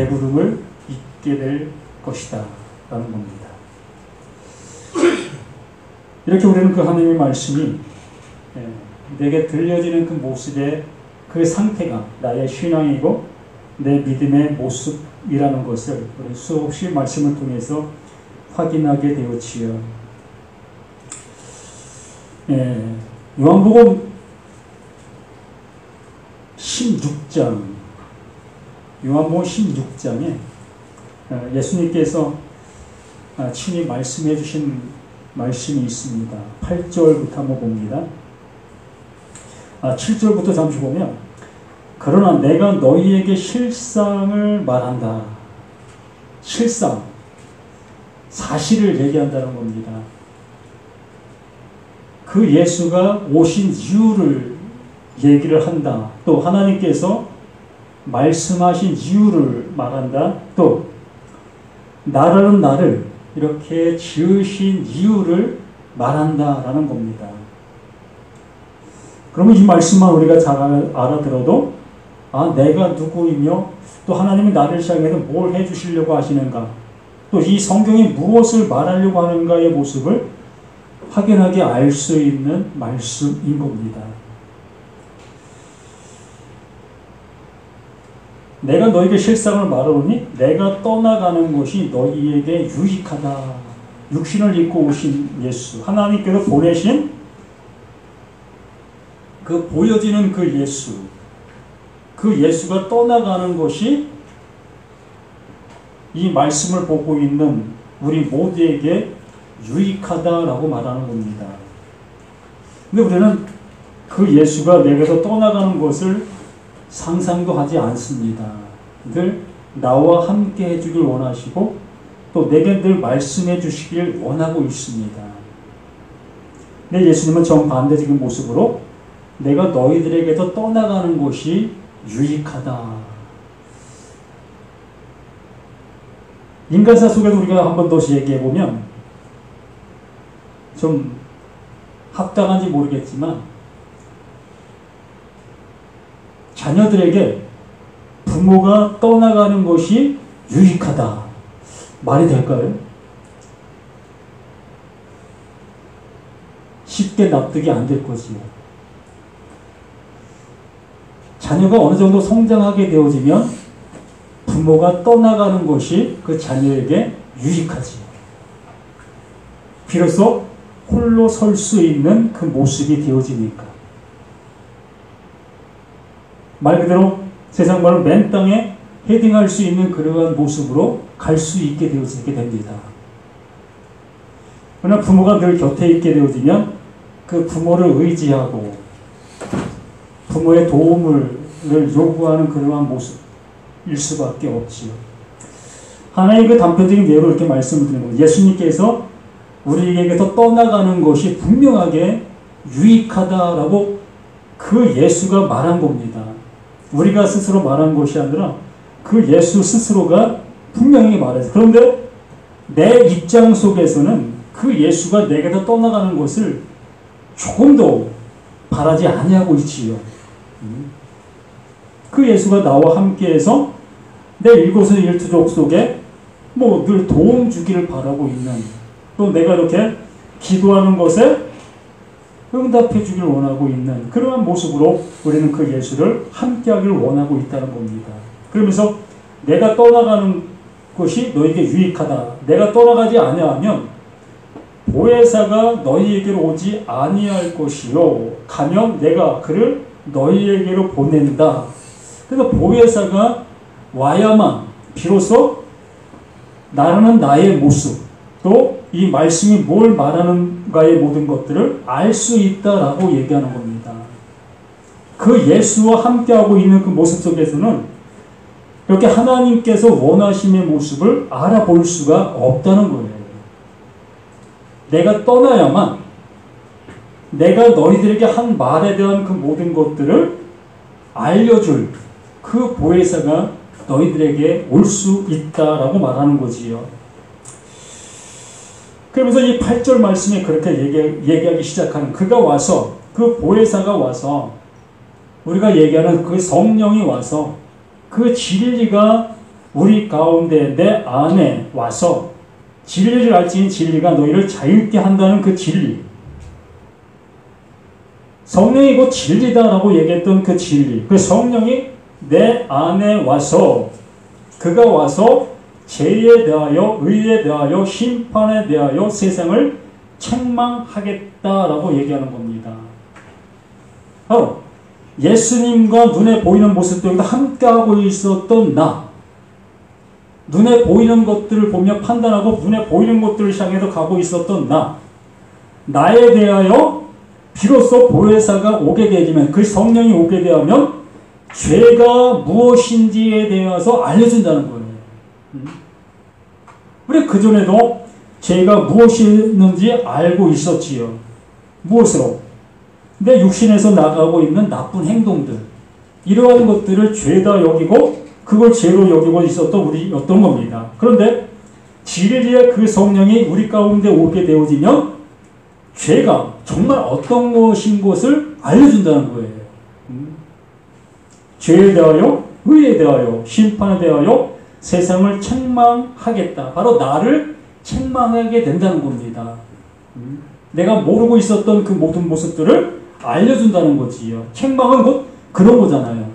배부름을 잊게 될 것이다 라는 겁니다. 이렇게 우리는 그 하나님의 말씀이 내게 들려지는 그 모습의 그 상태가 나의 신앙이고 내 믿음의 모습이라는 것을 우리 수없이 말씀을 통해서 확인하게 되었지요. 요한복음 16장, 요한복음 16장에 예수님께서 친히 말씀해 주신 말씀이 있습니다. 8절부터 한번 봅니다. 7절부터 잠시 보면, 그러나 내가 너희에게 실상을 말한다. 실상, 사실을 얘기한다는 겁니다. 그 예수가 오신 이유를 얘기를 한다. 또 하나님께서 말씀하신 이유를 말한다. 또 나라는 나를 이렇게 지으신 이유를 말한다라는 겁니다. 그러면 이 말씀만 우리가 잘 알아들어도 내가 누구이며 또 하나님이 나를 향해서 뭘 해주시려고 하시는가, 또 이 성경이 무엇을 말하려고 하는가의 모습을 확연하게 알 수 있는 말씀인 겁니다. 내가 너에게 실상을 말하노니 내가 떠나가는 것이 너희에게 유익하다. 육신을 입고 오신 예수, 하나님께서 보내신 그 보여지는 그 예수, 그 예수가 떠나가는 것이 이 말씀을 보고 있는 우리 모두에게 유익하다라고 말하는 겁니다. 근데 우리는 그 예수가 내게서 떠나가는 것을 상상도 하지 않습니다. 늘 나와 함께 해주길 원하시고 또 내게 늘 말씀해 주시길 원하고 있습니다. 근데 예수님은 정반대적인 모습으로 내가 너희들에게서 떠나가는 것이 유익하다. 인간사 속에서 우리가 한 번 더 얘기해보면 좀 합당한지 모르겠지만 자녀들에게 부모가 떠나가는 것이 유익하다. 말이 될까요? 쉽게 납득이 안 될 거지요. 자녀가 어느 정도 성장하게 되어지면 부모가 떠나가는 것이 그 자녀에게 유익하지요. 비로소 홀로 설 수 있는 그 모습이 되어지니까. 말 그대로 세상 말로 맨 땅에 헤딩할 수 있는 그러한 모습으로 갈 수 있게 되어지게 됩니다. 그러나 부모가 늘 곁에 있게 되어지면 그 부모를 의지하고 부모의 도움을 요구하는 그러한 모습일 수밖에 없지요. 하나의 그 단편적인 예로 이렇게 말씀을 드리는 겁니다. 예수님께서 우리에게서 떠나가는 것이 분명하게 유익하다라고 그 예수가 말한 겁니다. 우리가 스스로 말한 것이 아니라 그 예수 스스로가 분명히 말해서. 그런데 내 입장 속에서는 그 예수가 내게서 떠나가는 것을 조금도 바라지 아니하고 있지요. 그 예수가 나와 함께해서 내 일거수일투족 속에 늘 도움 주기를 바라고 있는, 또 내가 이렇게 기도하는 것에 응답해 주길 원하고 있는 그러한 모습으로 우리는 그 예수를 함께하기를 원하고 있다는 겁니다. 그러면서 내가 떠나가는 것이 너에게 유익하다. 내가 떠나가지 아니하면 보혜사가 너희에게로 오지 아니할 것이요. 가면 내가 그를 너희에게로 보낸다. 그래서 보혜사가 와야만 비로소 나라는 나의 모습, 또 이 말씀이 뭘 말하는가의 모든 것들을 알 수 있다라고 얘기하는 겁니다. 그 예수와 함께하고 있는 그 모습 속에서는 이렇게 하나님께서 원하심의 모습을 알아볼 수가 없다는 거예요. 내가 떠나야만 내가 너희들에게 한 말에 대한 그 모든 것들을 알려줄 그 보혜사가 너희들에게 올 수 있다라고 말하는 거지요. 그러면서 이 8절 말씀에 그렇게 얘기하기 시작하는, 그가 와서, 그 보혜사가 와서, 우리가 얘기하는 그 성령이 와서 그 진리가 우리 가운데 내 안에 와서 진리를 알지니 진리가 너희를 자유케 한다는 그 진리. 성령이 곧 진리다라고 얘기했던 그 진리. 그 성령이 내 안에 와서 그가 와서 죄에 대하여 의에 대하여 심판에 대하여 세상을 책망하겠다라고 얘기하는 겁니다. 예수님과 눈에 보이는 모습들과 함께하고 있었던 나, 눈에 보이는 것들을 보며 판단하고 눈에 보이는 것들을 향해서 가고 있었던 나에 대하여 비로소 보혜사가 오게 되면, 그 성령이 오게 되면 죄가 무엇인지에 대해서 알려준다는 거예요. 우리 그전에도 죄가 무엇이었는지 알고 있었지요. 무엇으로? 내 육신에서 나가고 있는 나쁜 행동들, 이러한 것들을 죄다 여기고 그걸 죄로 여기고 있었던 우리였던 겁니다. 그런데 진리의 그 성령이 우리 가운데 오게 되어지면 죄가 정말 어떤 것인 것을 알려준다는 거예요. 죄에 대하여, 의에 대하여, 심판에 대하여 세상을 책망하겠다. 바로 나를 책망하게 된다는 겁니다. 내가 모르고 있었던 그 모든 모습들을 알려준다는 거지요. 책망은 곧 그런 거잖아요.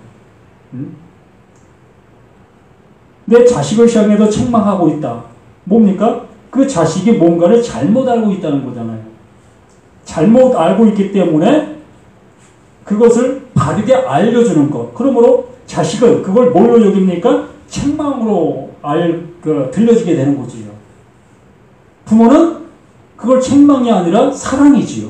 내 자식을 향해서 책망하고 있다. 뭡니까? 그 자식이 뭔가를 잘못 알고 있다는 거잖아요. 잘못 알고 있기 때문에 그것을 바르게 알려주는 것. 그러므로 자식은 그걸 뭘로 여깁니까? 책망으로 들려지게 되는 거지요. 부모는 그걸 책망이 아니라 사랑이지요.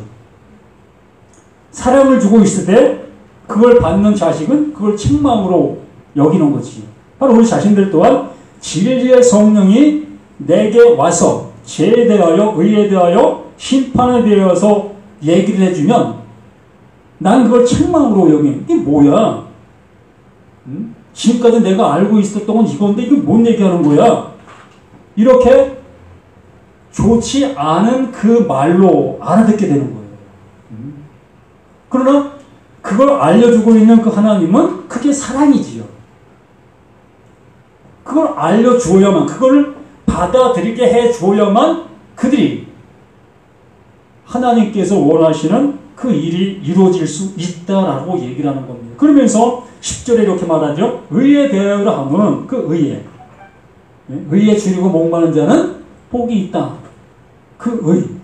사랑을 주고 있을 때 그걸 받는 자식은 그걸 책망으로 여기는 거지요. 바로 우리 자신들 또한 진리의 성령이 내게 와서 죄에 대하여, 의에 대하여, 심판에 대해서 얘기를 해주면 난 그걸 책망으로 여긴, 이게 뭐야? 지금까지 내가 알고 있었던 건 이건데 이게 뭔 얘기하는 거야? 이렇게 좋지 않은 그 말로 알아듣게 되는 거예요. 그러나 그걸 알려주고 있는 그 하나님은 그게 사랑이지요. 그걸 알려주어야만, 그걸 받아들이게 해줘야만 그들이 하나님께서 원하시는 그 일이 이루어질 수 있다라고 얘기를 하는 겁니다. 그러면서 10절에 이렇게 말하죠. 의에 대하여 하면 그 의에 줄이고 목마른 자는 복이 있다. 그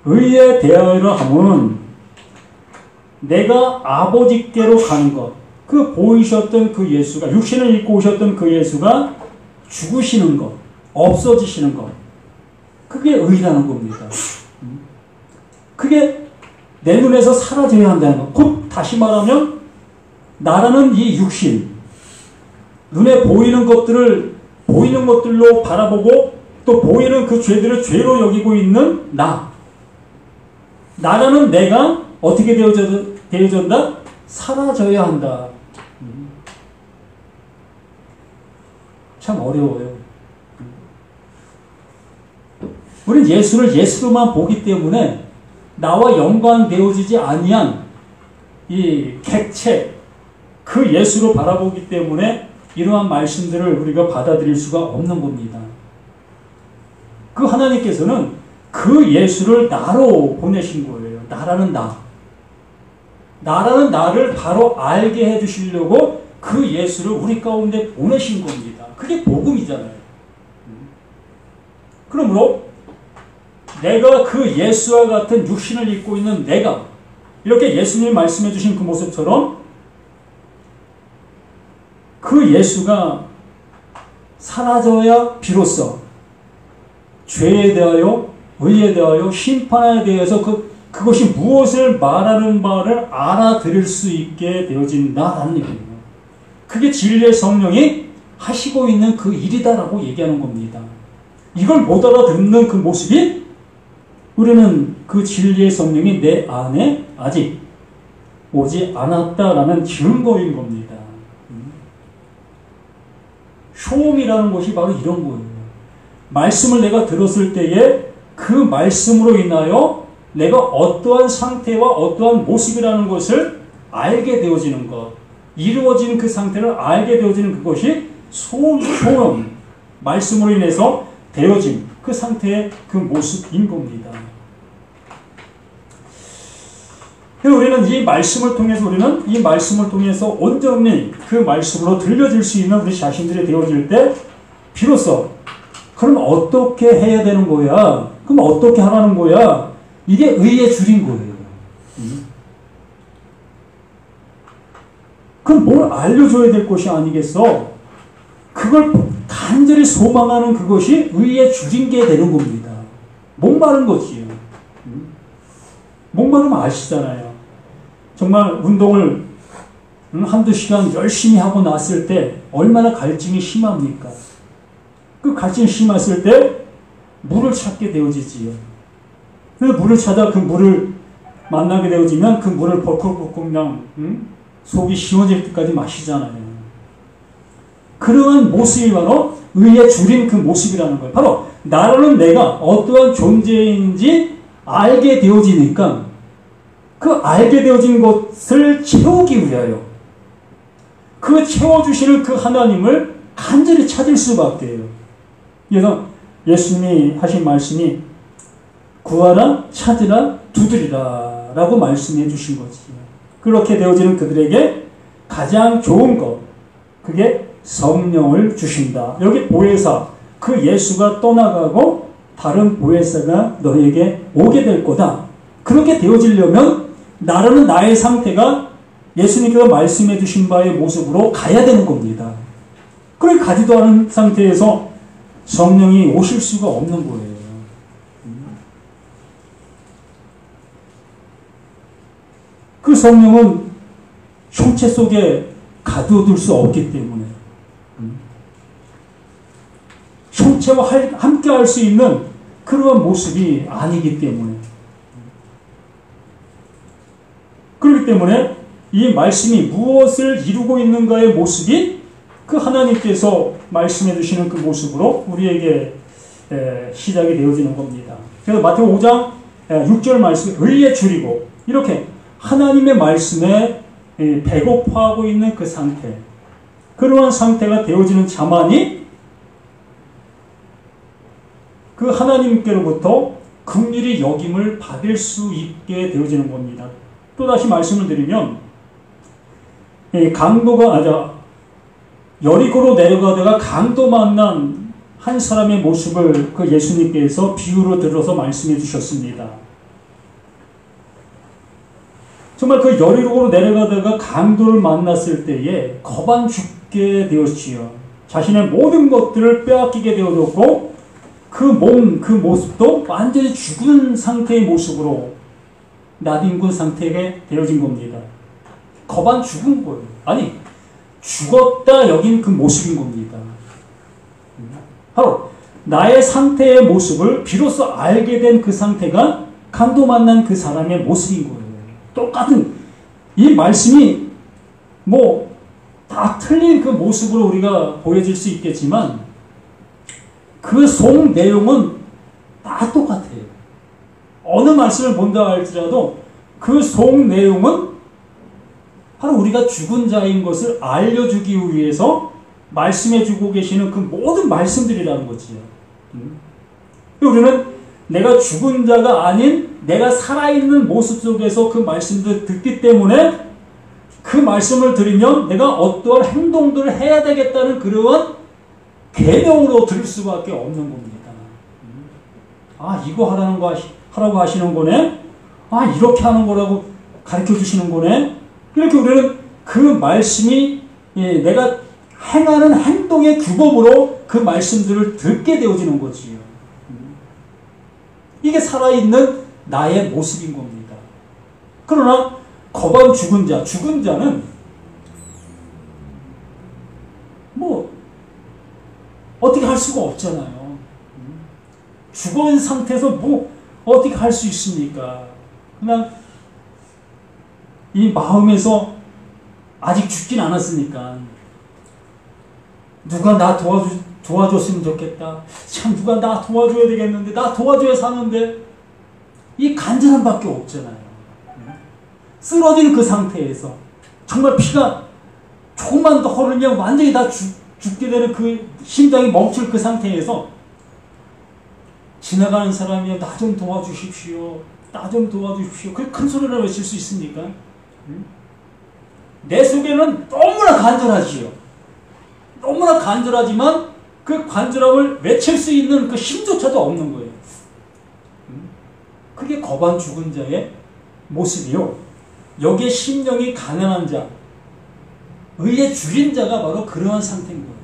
의에 대하여 하면 내가 아버지께로 가는 것, 그 보이셨던 그 예수가, 육신을 입고 오셨던 그 예수가 죽으시는 것, 없어지시는 것, 그게 의라는 겁니다. 그게 내 눈에서 사라져야 한다는 것. 곧 다시 말하면 나라는 이 육신, 눈에 보이는 것들을 보이는 것들로 바라보고 또 보이는 그 죄들을 죄로 여기고 있는 나라는 내가 어떻게 되어졌다? 사라져야 한다. 참 어려워요. 우리는 예수를 예수로만 보기 때문에 나와 연관되어지지 아니한 이 객체, 그 예수로 바라보기 때문에 이러한 말씀들을 우리가 받아들일 수가 없는 겁니다. 그 하나님께서는 그 예수를 나로 보내신 거예요. 나라는 나를 바로 알게 해주시려고 그 예수를 우리 가운데 보내신 겁니다. 그게 복음이잖아요. 그러므로 내가 그 예수와 같은 육신을 입고 있는 내가 이렇게 예수님이 말씀해 주신 그 모습처럼 그 예수가 사라져야 비로소 죄에 대하여, 의에 대하여, 심판에 대해서 그것이 무엇을 말하는 바를 알아들을 수 있게 되어진다라는 얘기예요. 그게 진리의 성령이 하시고 있는 그 일이다라고 얘기하는 겁니다. 이걸 못 알아듣는 그 모습이 우리는 그 진리의 성령이 내 안에 아직 오지 않았다라는 증거인 겁니다. 쇼음이라는 것이 바로 이런 거예요. 말씀을 내가 들었을 때에 그 말씀으로 인하여 내가 어떠한 상태와 어떠한 모습이라는 것을 알게 되어지는 것, 이루어진 그 상태를 알게 되어지는 그것이 소원, 말씀으로 인해서 되어진 그 상태의 그 모습인 겁니다. 우리는 이 말씀을 통해서 온전히 그 말씀으로 들려질 수 있는 우리 자신들이 되어질 때 비로소 그럼 어떻게 해야 되는 거야? 그럼 어떻게 하라는 거야? 이게 의의 줄인 거예요. 그럼 뭘 알려줘야 될 것이 아니겠어? 그걸 간절히 소망하는 그것이 의의 줄인 게 되는 겁니다. 목마른 거지요. 목마르면 아시잖아요. 정말 운동을 한두 시간 열심히 하고 났을 때 얼마나 갈증이 심합니까? 그 갈증이 심했을 때 물을 찾게 되어지지요. 그 물을 찾아 그 물을 만나게 되어지면 그 물을 벌컥벌컥 그냥 속이 시원질 때까지 마시잖아요. 그러한 모습이 바로 의의 줄인 그 모습이라는 거예요. 바로 나라는 내가 어떠한 존재인지 알게 되어지니까 그 알게 되어진 것을 채우기 위하여 그 채워주시는 그 하나님을 간절히 찾을 수밖에 해요. 그래서 예수님이 하신 말씀이 구하라, 찾으라, 두드리라 라고 말씀해 주신 거지. 그렇게 되어지는 그들에게 가장 좋은 것, 그게 성령을 주신다. 여기 보혜사, 그 예수가 떠나가고 다른 보혜사가 너에게 오게 될 거다. 그렇게 되어지려면 나라는 나의 상태가 예수님께서 말씀해 주신 바의 모습으로 가야 되는 겁니다. 그렇게 가지도 않은 상태에서 성령이 오실 수가 없는 거예요. 그 성령은 형체 속에 가두어둘 수 없기 때문에 형체와 함께 할 수 있는 그러한 모습이 아니기 때문에 그렇기 때문에 이 말씀이 무엇을 이루고 있는가의 모습이 그 하나님께서 말씀해 주시는 그 모습으로 우리에게 시작이 되어지는 겁니다. 그래서 마태복음 5장 6절 말씀에 의에 줄이고 이렇게 하나님의 말씀에 배고파하고 있는 그 상태, 그러한 상태가 되어지는 자만이 그 하나님께로부터 긍휼히 여김을 받을 수 있게 되어지는 겁니다. 또다시 말씀을 드리면 여리고로 내려가다가 강도 만난 한 사람의 모습을 그 예수님께서 비유로 들어서 말씀해 주셨습니다. 정말 그 여리고로 내려가다가 강도를 만났을 때에 겁안 죽게 되었지요. 자신의 모든 것들을 빼앗기게 되어졌고 그 모습도 완전히 죽은 상태의 모습으로 낯익은 상태가 되어진 겁니다. 겁안 죽은 거예요. 아니, 죽었다 여긴 그 모습인 겁니다. 바로 나의 상태의 모습을 비로소 알게 된 그 상태가 강도 만난 그 사람의 모습인 거예요. 똑같은 이 말씀이 다 틀린 그 모습으로 우리가 보여질 수 있겠지만 그 속 내용은 다 똑같아요. 어느 말씀을 본다 할지라도 그 속 내용은 바로 우리가 죽은 자인 것을 알려주기 위해서 말씀해주고 계시는 그 모든 말씀들이라는 거지요. 우리는 내가 죽은 자가 아닌 내가 살아있는 모습 속에서 그 말씀들을 듣기 때문에 그 말씀을 들으면 내가 어떠한 행동들을 해야 되겠다는 그러한 계명으로 들을 수밖에 없는 겁니다. 이거 하라고 하시는 거네? 이렇게 하는 거라고 가르쳐 주시는 거네? 이렇게 우리는 그 말씀이 내가 행하는 행동의 규범으로 그 말씀들을 듣게 되어지는 거지요. 이게 살아있는 나의 모습인 겁니다. 그러나 겁안 죽은 자는 어떻게 할 수가 없잖아요. 죽은 상태에서 어떻게 할 수 있습니까? 그냥 이 마음에서 아직 죽진 않았으니까 누가 나 도와줬으면 좋겠다. 참 누가 나 도와줘야 되겠는데 나 도와줘야 사는데 이 간절함 밖에 없잖아요. 쓰러진 그 상태에서 정말 피가 조금만 더 흐르면 완전히 다 죽게 되는 그 심장이 멈출 그 상태에서 지나가는 사람이 나 좀 도와주십시오. 나 좀 도와주십시오. 그 큰 소리를 외칠 수 있습니까? 내 속에는 너무나 간절하지요. 너무나 간절하지만 그 간절함을 외칠 수 있는 그 힘조차도 없는 거예요. 그게 거반 죽은 자의 모습이요. 여기에 심령이 가난한 자, 의에 줄인 자가 바로 그러한 상태인 거예요.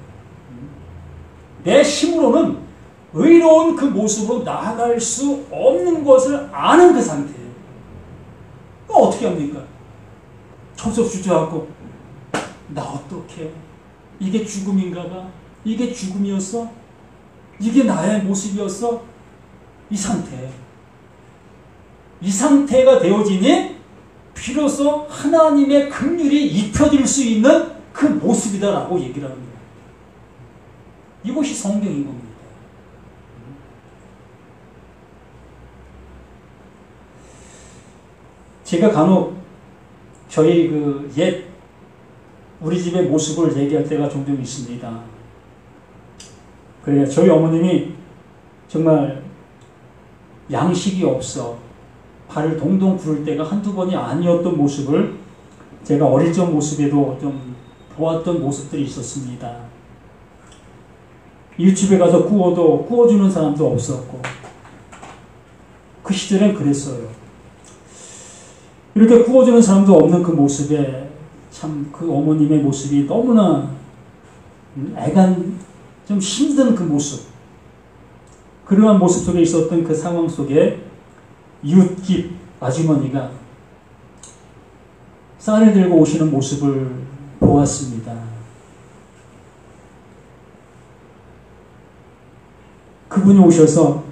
내 힘으로는 의로운 그 모습으로 나아갈 수 없는 것을 아는 그 상태예요. 그럼 어떻게 합니까? 처석 주저앉고 나 어떡해? 이게 죽음인가 봐? 이게 죽음이었어? 이게 나의 모습이었어? 이 상태. 이 상태가 되어지니 비로소 하나님의 긍휼이 입혀질 수 있는 그 모습이다라고 얘기를 합니다. 이것이 성경인 겁니다. 제가 간혹 저희 그 옛 우리 집의 모습을 얘기할 때가 종종 있습니다. 그래요. 저희 어머님이 정말 양식이 없어 발을 동동 구를 때가 한두 번이 아니었던 모습을 제가 어릴 적 모습에도 좀 보았던 모습들이 있었습니다. 이웃집에 가서 구워도 구워주는 사람도 없었고 그 시절엔 그랬어요. 이렇게 구워주는 사람도 없는 그 모습에 참 그 어머님의 모습이 너무나 애간 좀 힘든 그 모습, 그러한 모습 속에 있었던 그 상황 속에 이웃집 아주머니가 쌀을 들고 오시는 모습을 보았습니다. 그분이 오셔서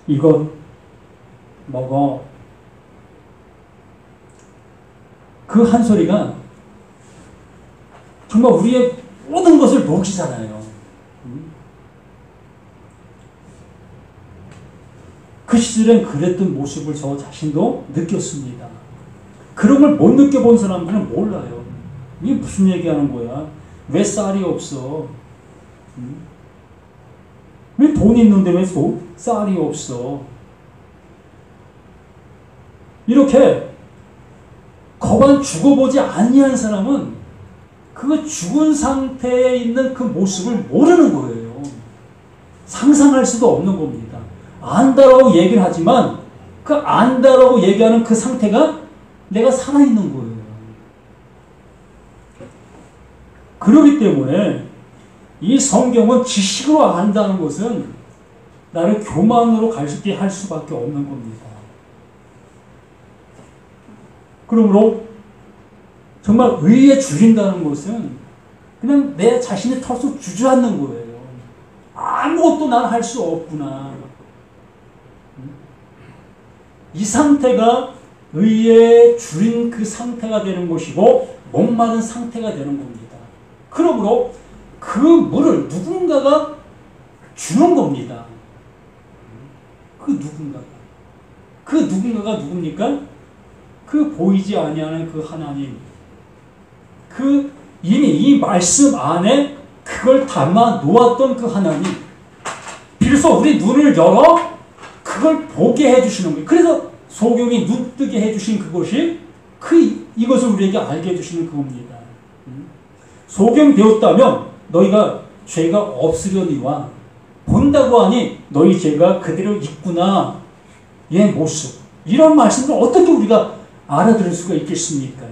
이것 먹어. 그 한 소리가 정말 우리의 모든 것을 녹이잖아요. 그 시절엔 그랬던 모습을 저 자신도 느꼈습니다. 그런 걸 못 느껴본 사람들은 몰라요. 이게 무슨 얘기하는 거야? 왜 쌀이 없어? 왜 돈이 있는데 왜 쌀이 없어? 이렇게 거반 죽어보지 아니한 사람은 그 죽은 상태에 있는 그 모습을 모르는 거예요. 상상할 수도 없는 겁니다. 안다라고 얘기를 하지만 그 안다라고 얘기하는 그 상태가 내가 살아있는 거예요. 그렇기 때문에 이 성경은 지식으로 안다는 것은 나를 교만으로 갈 수 있게 할 수밖에 없는 겁니다. 그러므로 정말 의에 줄인다는 것은 그냥 내 자신의 털썩 주저앉는 거예요. 아무것도 난 할 수 없구나. 이 상태가 의에 줄인 그 상태가 되는 것이고 목마른 상태가 되는 겁니다. 그러므로 그 물을 누군가가 주는 겁니다. 그 누군가가 누굽니까? 그 보이지 아니하는 그 하나님, 그 이미 이 말씀 안에 그걸 담아 놓았던 그 하나님, 비로소 우리 눈을 열어 그걸 보게 해주시는 거예요. 그래서 소경이 눈 뜨게 해주신 그것이 이것을 우리에게 알게 해주시는 그겁니다. 소경되었다면 너희가 죄가 없으려니와 본다고 하니 너희 죄가 그대로 있구나. 얘 모습. 이런 말씀을 어떻게 우리가 알아들을 수가 있겠습니까?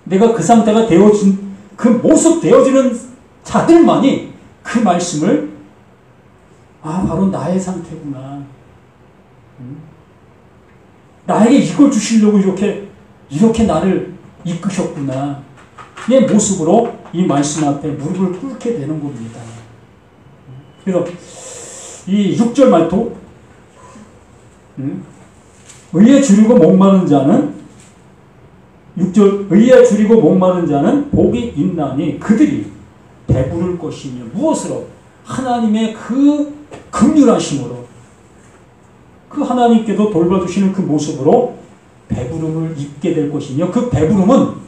내가 그 상태가 되어진, 그 모습 되어지는 자들만이 그 말씀을 바로 나의 상태구나. 나에게 이걸 주시려고 이렇게 나를 이끄셨구나. 내 모습으로 이 말씀 앞에 무릎을 꿇게 되는 겁니다. 그래서 이 6절 말도 의에 줄이고 목마른 자는 6절 의에 줄이고 목마른 자는 복이 있나니 그들이 배부를 것이며 무엇으로? 하나님의 그 긍휼하심으로 그 하나님께도 돌봐주시는 그 모습으로 배부름을 입게 될 것이며 그 배부름은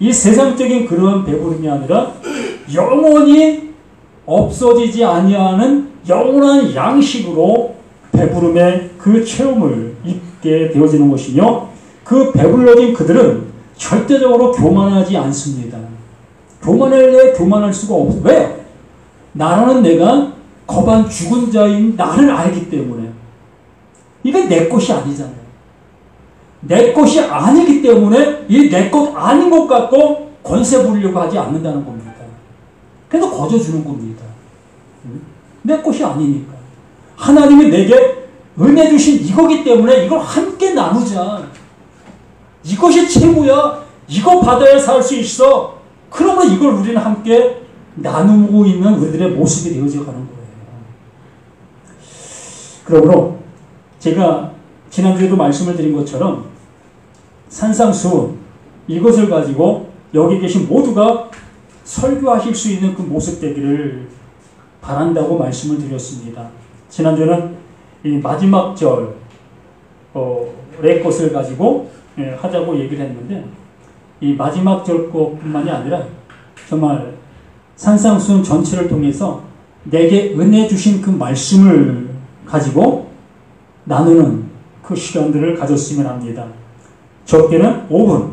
이 세상적인 그러한 배부름이 아니라 영원히 없어지지 아니하는 영원한 양식으로 배부름의 그 체험을 입게 되어지는 것이며, 그 배불러진 그들은 절대적으로 교만하지 않습니다. 교만할 수가 없어. 왜? 나라는 내가 거반 죽은 자인 나를 알기 때문에. 이게 내 것이 아니잖아요. 내 것이 아니기 때문에 이 내 것 아닌 것 갖고 권세 부리려고 하지 않는다는 겁니다. 그래서 거저주는 겁니다. 내 것이 아니니까. 하나님이 내게 은혜 주신 이거기 때문에 이걸 함께 나누자. 이것이 최고야. 이거 받아야 살 수 있어. 그러면 이걸 우리는 함께 나누고 있는 우리들의 모습이 되어져 가는 거예요. 그러므로 제가 지난주에도 말씀을 드린 것처럼 산상수훈 이것을 가지고 여기 계신 모두가 설교하실 수 있는 그 모습 되기를 바란다고 말씀을 드렸습니다. 지난주에는 이 마지막 절의 것을 가지고 하자고 얘기를 했는데, 이 마지막 절 것뿐만이 아니라 정말 산상수훈 전체를 통해서 내게 은혜 주신 그 말씀을 가지고 나누는 그 시간들을 가졌으면 합니다. 적게는 5분,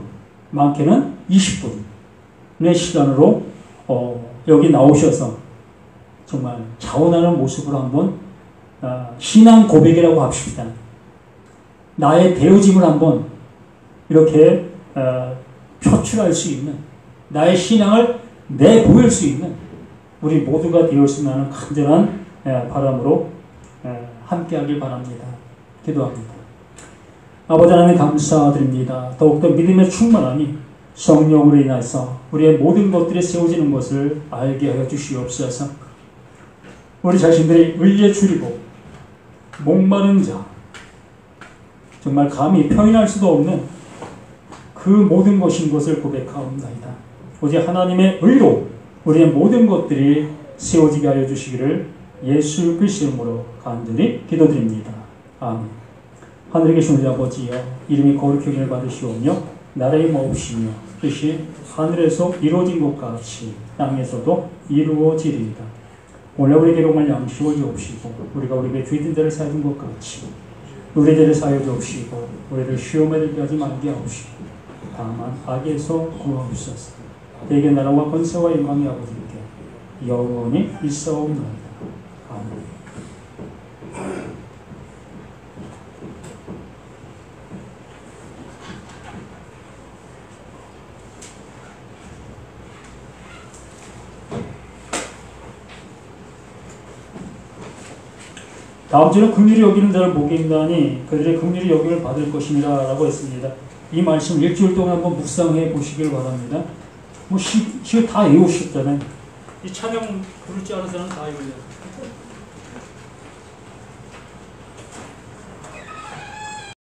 많게는 20분의 시간으로 여기 나오셔서 정말 자원하는 모습으로 한번 신앙 고백이라고 합시다. 나의 되어짐을 한번 이렇게 표출할 수 있는, 나의 신앙을 내보일 수 있는 우리 모두가 되었으면 하는 간절한 바람으로 함께하길 바랍니다. 기도합니다. 아버지 하나님 감사드립니다. 더욱더 믿음의 충만함이 성령으로 인해서 우리의 모든 것들이 세워지는 것을 알게 하여 주시옵소서. 우리 자신들이 의에 줄이고 목마른 자, 정말 감히 표현할 수도 없는 그 모든 것인 것을 고백하옵나이다. 오직 하나님의 의로 우리의 모든 것들이 세워지게 하여 주시기를 예수 그리스도의 이름으로 간절히 기도드립니다. 아멘. 하늘에 계신 우리 아버지여, 이름이 거룩히 여김을 받으시오며 나라의 마옵시며 뜻이 하늘에서 이루어진 것 같이 땅에서도 이루어지리이다. 오늘 우리에게 로만 양식을 주옵시고 우리가 우리에게 죄진 자를 사해준 것 같이 우리 죄를 사하여 주옵시고 우리를 시험에 들게 하지 말게 하옵시고 다만 악에서 구하옵소서. 대개 나라와 권세와 영광이 아버지께 영원히 있사옵나이다. 아멘. 다음 주는 긍휼히 여기는 자를 복이 있나니 그들의 긍휼히 여김을 받을 것이니라 라고 했습니다. 이 말씀 일주일 동안 한번 묵상해 보시길 바랍니다. 시 다 외우셨잖아요. 이 찬양 부를 줄 아는 사람은 다 외워요.